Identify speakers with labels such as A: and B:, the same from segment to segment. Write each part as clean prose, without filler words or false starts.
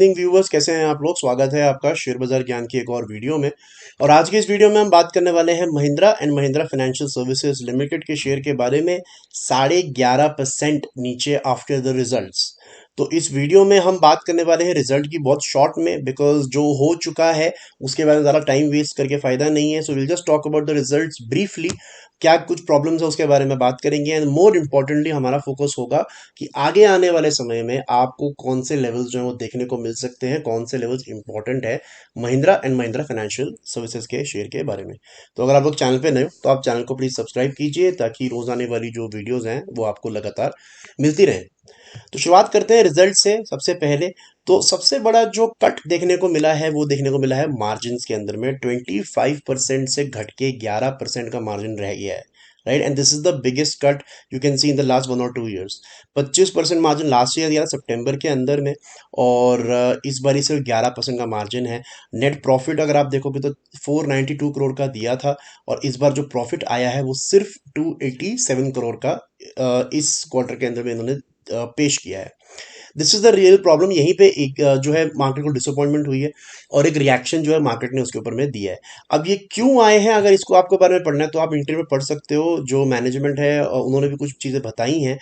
A: Evening viewers, कैसे हैं आप लोग। स्वागत है आपका शेयर बाजार ज्ञान की एक और वीडियो में। और आज की इस वीडियो में हम बात करने वाले हैं Mahindra and Mahindra financial services limited के शेयर के बारे में। 11.5% नीचे आफ्टर द रिजल्ट्स। तो इस वीडियो में हम बात करने वाले हैं रिजल्ट की बहुत शॉर्ट में, बिकॉज जो हो चुका है उसके बारे में ज़्यादा टाइम वेस्ट करके फ़ायदा नहीं है। So will just talk about the results briefly. क्या कुछ प्रॉब्लम्स है उसके बारे में बात करेंगे, एंड मोर इम्पोर्टेंटली हमारा फोकस होगा कि आगे आने वाले समय में आपको कौन से लेवल्स जो है वो देखने को मिल सकते हैं, कौन से लेवल्स इंपॉर्टेंट है Mahindra and Mahindra financial services के शेयर के बारे में। तो अगर आप लोग चैनल पे नए हो तो आप चैनल को प्लीज सब्सक्राइब कीजिए, ताकि रोज आने वाली जो वीडियोस हैं वो आपको लगातार मिलती रहे। तो शुरुआत करते हैं रिजल्ट से। सबसे पहले तो सबसे बड़ा जो कट देखने को मिला है वो देखने को मिला है मार्जिन के अंदर में। 25% से घट के 11% का मार्जिन रह गया है, right. And this is the biggest cut you can see in the last 1 और 2 ईयर्स। 25% मार्जिन लास्ट ईयर दिया था सितंबर के अंदर में, और इस बारी सिर्फ 11% का मार्जिन है। नेट प्रॉफिट अगर आप देखोगे तो 492 करोड़ का दिया था, और इस बार जो प्रॉफिट आया है वो सिर्फ 287 करोड़ का इस क्वार्टर के अंदर में इन्होंने पेश किया है। This is the real problem. यहीं पे एक जो है मार्केट को डिसअपॉइंटमेंट हुई है, और एक रिएक्शन जो है मार्केट ने उसके ऊपर में दिया है। अब ये क्यों आए हैं, अगर इसको आपको बारे में पढ़ना है तो आप इंटरव्यू में पढ़ सकते हो। जो मैनेजमेंट है उन्होंने भी कुछ चीज़ें बताई हैं।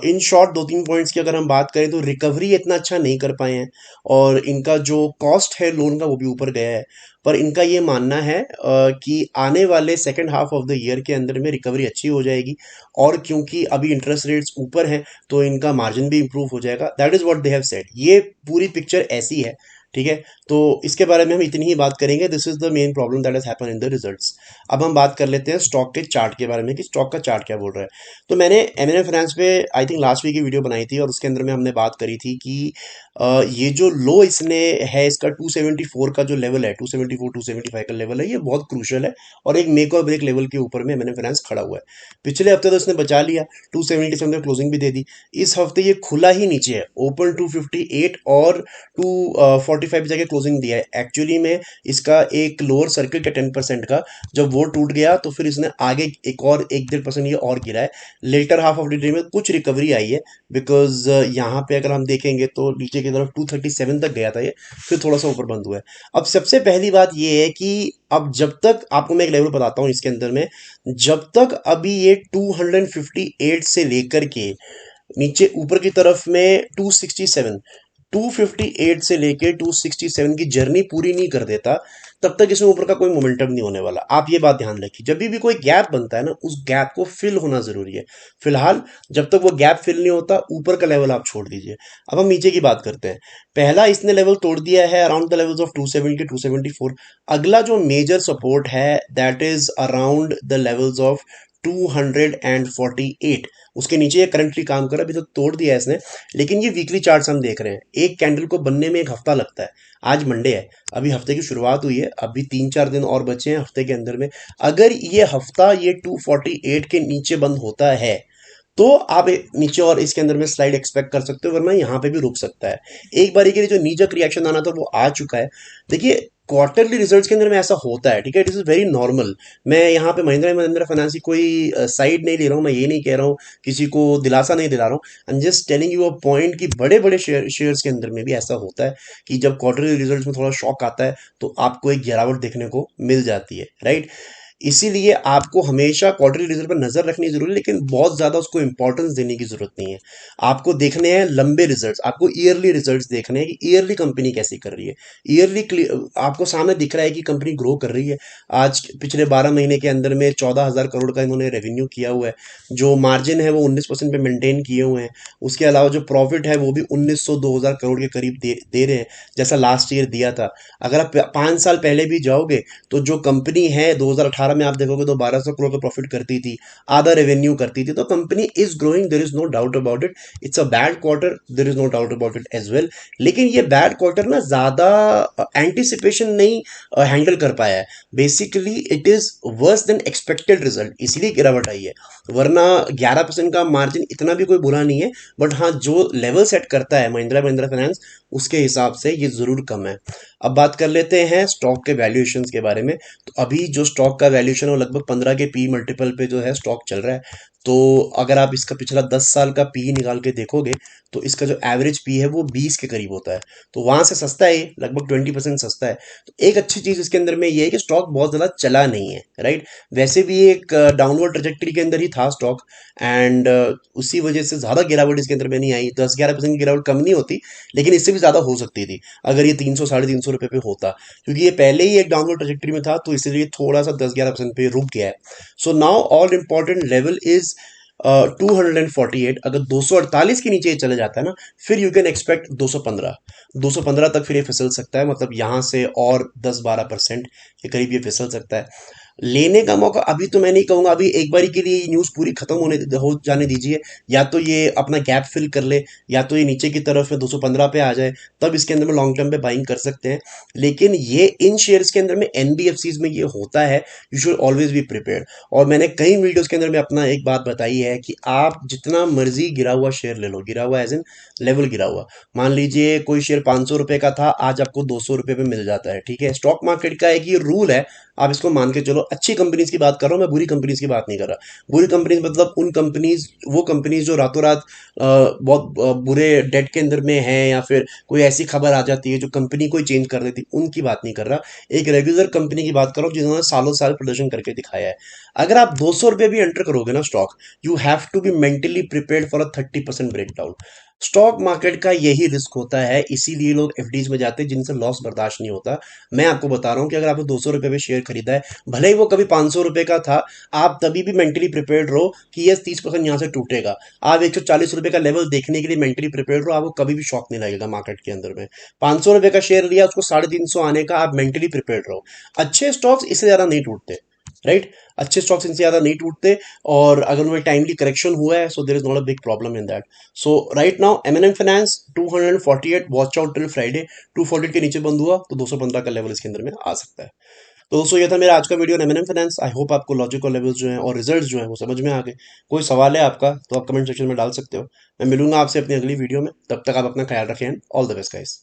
A: इन शॉर्ट 2-3 पॉइंट्स की अगर हम बात करें तो रिकवरी इतना अच्छा नहीं कर पाए हैं, और इनका जो कॉस्ट है लोन का वो भी ऊपर गया है। पर इनका ये मानना है कि आने वाले second half of the year के अंदर में रिकवरी अच्छी हो जाएगी, और क्योंकि अभी इंटरेस्ट रेट्स ऊपर हैं तो इनका मार्जिन भी इंप्रूव हो जाएगा। That is what they have said. ये पूरी पिक्चर ऐसी है, ठीक है। तो इसके बारे में हम इतनी ही बात करेंगे। This is the main problem that has happen in the results. अब हम बात कर लेते हैं स्टॉक के चार्ट के बारे में कि स्टॉक का चार्ट क्या बोल रहा है। तो मैंने एम फाइनेंस पे आई थिंक लास्ट वीक की वीडियो बनाई थी, और उसके अंदर में हमने बात करी थी कि ये जो लो इसने है इसका 274 का जो लेवल है, 274-275 का लेवल है, ये बहुत क्रूशल है, और एक मेक और ब्रेक लेवल के ऊपर में मैंने फाइनेंस खड़ा हुआ है। पिछले हफ्ते तो इसने बचा लिया, 277 में क्लोजिंग भी दे दी। इस हफ्ते ये खुला ही नीचे है, ओपन 258 और 245 जाके क्लोजिंग दिया है। एक्चुअली में इसका एक लोअर सर्किट है 10% का, जब वो टूट गया तो फिर इसने आगे एक और 1-1.5% ये और गिरा है। Latter half of the day में कुछ रिकवरी आई है, बिकॉज यहाँ पे अगर हम देखेंगे तो नीचे की तरफ 237 तक गया था ये, फिर थोड़ा सा ऊपर बंद हुआ है। अब सबसे पहली बात ये है कि अब जब तक आपको मैं एक लेवल बताता हूँ इसके अंदर में, जब तक अभी ये 258 से लेकर के नीचे ऊपर की तरफ में 267, 258 से लेके 267 की जर्नी पूरी नहीं कर देता, तब तक इसमें ऊपर का कोई मोमेंटम नहीं होने वाला। आप ये बात ध्यान रखिए, जब भी कोई गैप बनता है ना, उस गैप को फिल होना जरूरी है। फिलहाल जब तक वो गैप फिल नहीं होता, ऊपर का लेवल आप छोड़ दीजिए। अब हम नीचे की बात करते हैं। पहला इसने लेवल तोड़ दिया है अराउंड द लेवल्स ऑफ 270, 274। अगला जो मेजर सपोर्ट है that is around the levels of 248। उसके नीचे ये करंटली काम कर रहा है। अभी तो तोड़ दिया है इसने, लेकिन ये वीकली चार्ट्स हम देख रहे हैं। एक कैंडल को बनने में एक हफ्ता लगता है। आज मंडे है, अभी हफ्ते की शुरुआत हुई है, अभी 3-4 दिन और बचे हैं हफ्ते के अंदर में। अगर ये हफ्ता ये 248 के नीचे बंद होता है तो आप नीचे और इसके अंदर में स्लाइड एक्सपेक्ट कर सकते हो, वरना यहाँ पे भी रुक सकता है। एक बारी के लिए जो नीजक रिएक्शन आना था वो आ चुका है। देखिए, क्वार्टरली रिजल्ट्स के अंदर में ऐसा होता है, ठीक है। It is very normal. मैं यहाँ पे महिंद्रा महिंद्रा फाइनेंस की कोई साइड नहीं ले रहा हूँ, मैं ये नहीं कह रहा हूँ, किसी को दिलासा नहीं दिला रहा हूँ। I am just telling you a point कि बड़े बड़े शेयर्स के अंदर में भी ऐसा होता है कि जब क्वार्टरली रिजल्ट्स में थोड़ा शॉक आता है तो आपको एक गिरावट देखने को मिल जाती है, राइट। इसीलिए आपको हमेशा क्वार्टरली रिजल्ट पर नजर रखनी जरूरी है, लेकिन बहुत ज्यादा उसको इंपॉर्टेंस देने की जरूरत नहीं है। आपको देखने हैं लंबे रिजल्ट्स, आपको ईयरली रिजल्ट्स देखने हैं कि ईयरली कंपनी कैसी कर रही है। ईयरली आपको सामने दिख रहा है कि कंपनी ग्रो कर रही है। आज पिछले 12 महीने के अंदर में 14,000 करोड़ का इन्होंने रेवेन्यू किया हुआ है। जो मार्जिन है वो 19% पे मेंटेन किए हुए हैं। उसके अलावा जो प्रॉफिट है वो भी 1900-2000 करोड़ के करीब दे रहे हैं, जैसा लास्ट ईयर दिया था। अगर आप 5 साल पहले भी जाओगे तो जो कंपनी है 2018 में आप देखोगे तो 1200 करोड़ का प्रॉफिट करती थी, आधा रेवेन्यू करती थी। तो company is growing, there is no doubt about it. It's a bad quarter, there is no doubt about it as well. लेकिन ये बैड क्वार्टर ना ज्यादा एंटिसिपेशन नहीं हैंडल कर पाया है। Basically it is worse than expected result, इसलिए गिरावट आई है। वरना 11% का मार्जिन इतना भी कोई बुरा नहीं है, बट हाँ, जो लेवल सेट करता है महिंद्रा महिंद्रा फाइनेंस, उसके हिसाब से ये जरूर कम है। अब बात कर लेते हैं स्टॉक के वैल्यूएशंस के बारे में। तो अभी जो स्टॉक का वैल्यूएशन है वो लगभग 15 के पी मल्टीपल पे जो है स्टॉक चल रहा है। तो अगर आप इसका पिछला 10 साल का पी निकाल के देखोगे तो इसका जो एवरेज पी है वो 20 के करीब होता है। तो वहां से सस्ता है, लगभग 20% सस्ता है। तो एक अच्छी चीज इसके अंदर में ये है कि स्टॉक बहुत ज्यादा चला नहीं है, राइट। वैसे भी एक डाउनवर्ड ट्रेजेक्टरी के अंदर ही था स्टॉक, एंड उसी वजह से ज्यादा गिरावट इसके अंदर में नहीं आई। 10-11% की गिरावट कम नहीं होती, लेकिन इससे भी ज्यादा हो सकती थी अगर ये 300-350 रुपए पे होता, क्योंकि ये पहले ही एक डाउनवर्ड ट्रेजेक्टरी में था, तो इसलिए थोड़ा सा 10-11% पे रुक गया है। So now all important level is 248। अगर 248 के नीचे ये चले जाता है ना, फिर यू कैन एक्सपेक्ट 215 तक फिर ये फिसल सकता है। मतलब यहां से और 10-12% के करीब ये फिसल सकता है। लेने का मौका अभी तो मैं नहीं कहूंगा, अभी एक बारी के लिए ये न्यूज़ पूरी खत्म हो जाने दीजिए। या तो ये अपना गैप फिल कर ले, या तो ये नीचे की तरफ में 215 पे आ जाए, तब इसके अंदर में लॉन्ग टर्म पे बाइंग कर सकते हैं। लेकिन ये इन शेयर्स के अंदर में एनबीएफसीज में ये होता है, you should always be prepared. और मैंने कई वीडियोस के अंदर में अपना एक बात बताई है कि आप जितना मर्जी गिरा हुआ शेयर ले लो, गिरा हुआ एज इन लेवल गिरा हुआ। मान लीजिए कोई शेयर 500 रुपए का था, आज आपको 200 रुपए पे मिल जाता है, ठीक है। स्टॉक मार्केट का एक ये रूल है, आप इसको मान के चलो। अच्छी कंपनीज की बात कर रहा हूं मैं, बुरी कंपनीज की बात नहीं कर रहा। बुरी कंपनीज मतलब उन कंपनीज, वो कंपनीज जो रातों रात बहुत बुरे डेट के अंदर में है, या फिर कोई ऐसी खबर आ जाती है जो कंपनी को ही चेंज कर देती, उनकी बात नहीं कर रहा। एक रेगुलर कंपनी की बात कर रहा हूँ जिन्होंने सालों साल प्रदर्शन करके दिखाया है। अगर आप 200 रुपये भी एंटर करोगे ना stock, you have to be mentally prepared for a 30% breakdown. Stock market का यही रिस्क होता है, इसीलिए लोग एफडीज में जाते हैं जिनसे लॉस बर्दाश्त नहीं होता। मैं आपको बता रहा हूं कि अगर आपने 200 रुपये पे शेयर खरीदा है, भले ही वो कभी 500 रुपये का था, आप तभी भी मेंटली प्रिपेयर्ड रहो कि ये 30% यहां से टूटेगा। आप 140 रुपये का लेवल देखने के लिए मेंटली प्रिपेयर्ड रहो, आपको कभी भी शॉक नहीं लगेगा मार्केट के अंदर में। 500 रुपये का शेयर लिया, उसको 350 आने का, आप मेंटली प्रिपेयर्ड रहो। अच्छे स्टॉक्स इससे ज्यादा नहीं टूटते, राइट। अच्छे स्टॉक्स इनसे ज्यादा नहीं टूटते, और अगर उनमें टाइमली करेक्शन हुआ है, so there is not a big problem in that. So right now MNM finance 248, watch out till Friday. 240 के नीचे बंद हुआ तो 215 का लेवल इसके अंदर में आ सकता है। तो दोस्तों ये था मेरा आज का video MNM finance. I hope आपको लॉजिक और लेवल्स जो हैं और रिजल्ट्स जो हैं वो समझ में आ गए। कोई सवाल है आपका तो आप कमेंट सेक्शन में डाल सकते हो। मैं मिलूंगा आपसे अपनी अगली वीडियो में, तब तक आप अपना ख्याल रखें। All the best guys.